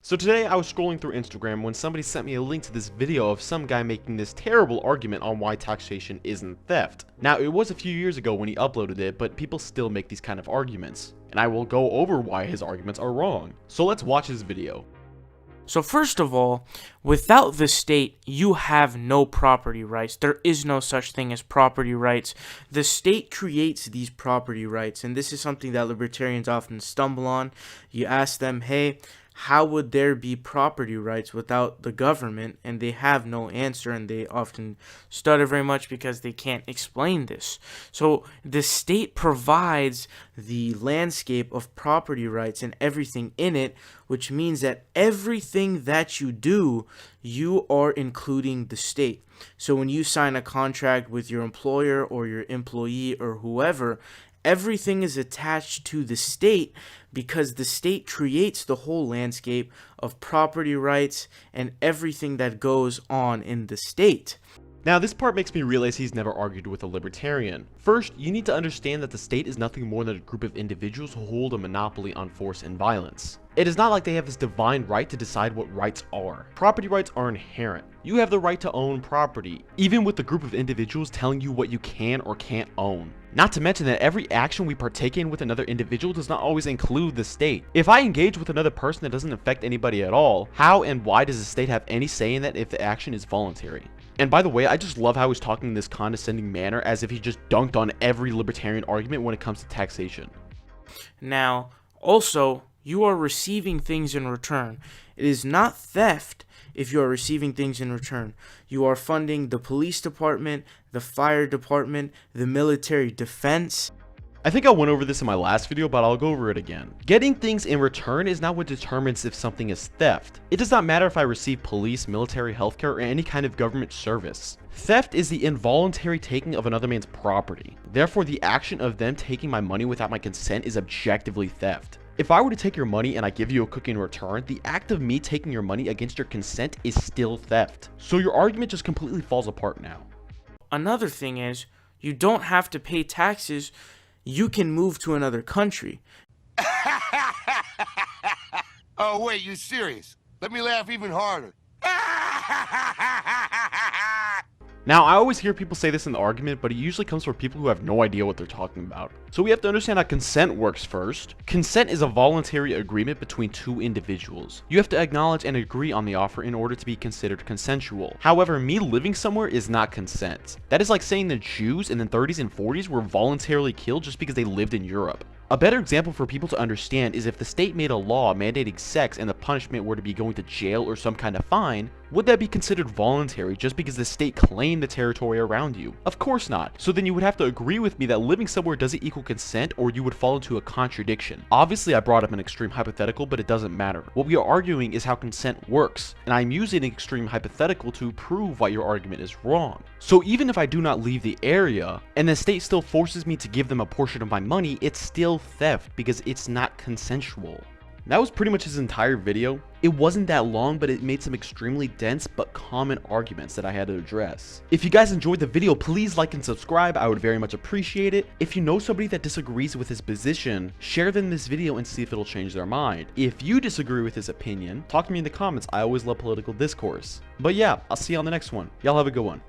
So today I was scrolling through Instagram when somebody sent me a link to this video of some guy making this terrible argument on why taxation isn't theft. Now it was a few years ago when he uploaded it, but people still make these kind of arguments. And I will go over why his arguments are wrong. So let's watch his video. So first of all, without the state, you have no property rights. There is no such thing as property rights. The state creates these property rights, and this is something that libertarians often stumble on. You ask them, hey, how would there be property rights without the government? And they have no answer, and they often stutter very much because they can't explain this. So the state provides the landscape of property rights and everything in it, which means that everything that you do, you are including the state. So when you sign a contract with your employer or your employee or whoever, everything is attached to the state because the state creates the whole landscape of property rights and everything that goes on in the state. Now this part makes me realize he's never argued with a libertarian. First, you need to understand that the state is nothing more than a group of individuals who hold a monopoly on force and violence. It is not like they have this divine right to decide what rights are. Property rights are inherent. You have the right to own property, even with the group of individuals telling you what you can or can't own. Not to mention that every action we partake in with another individual does not always include the state. If I engage with another person that doesn't affect anybody at all, how and why does the state have any say in that if the action is voluntary? And by the way, I just love how he's talking in this condescending manner as if he just dunked on every libertarian argument when it comes to taxation. Now, also, you are receiving things in return. It is not theft if you are receiving things in return. You are funding the police department, the fire department, the military defense. I think I went over this in my last video, but I'll go over it again. Getting things in return is not what determines if something is theft. It does not matter if I receive police, military, healthcare, or any kind of government service. Theft is the involuntary taking of another man's property. Therefore, the action of them taking my money without my consent is objectively theft. If I were to take your money and I give you a cookie in return, the act of me taking your money against your consent is still theft. So your argument just completely falls apart now. Another thing is, you don't have to pay taxes. You can move to another country. Oh, wait, you serious? Let me laugh even harder. Now, I always hear people say this in the argument, but it usually comes from people who have no idea what they're talking about. So we have to understand how consent works first. Consent is a voluntary agreement between two individuals. You have to acknowledge and agree on the offer in order to be considered consensual. However, me living somewhere is not consent. That is like saying the Jews in the 30s and 40s were voluntarily killed just because they lived in Europe. A better example for people to understand is if the state made a law mandating sex and the punishment were to be going to jail or some kind of fine, would that be considered voluntary just because the state claimed the territory around you? Of course not. So then you would have to agree with me that living somewhere doesn't equal consent, or you would fall into a contradiction. Obviously I brought up an extreme hypothetical, but it doesn't matter. What we are arguing is how consent works, and I'm using an extreme hypothetical to prove why your argument is wrong. So even if I do not leave the area, and the state still forces me to give them a portion of my money, it's still theft because it's not consensual. That was pretty much his entire video. It wasn't that long, but it made some extremely dense but common arguments that I had to address. If you guys enjoyed the video, please like and subscribe. I would very much appreciate it. If you know somebody that disagrees with his position, share them this video and see if it'll change their mind. If you disagree with his opinion, talk to me in the comments. I always love political discourse. But yeah, I'll see you on the next one. Y'all have a good one.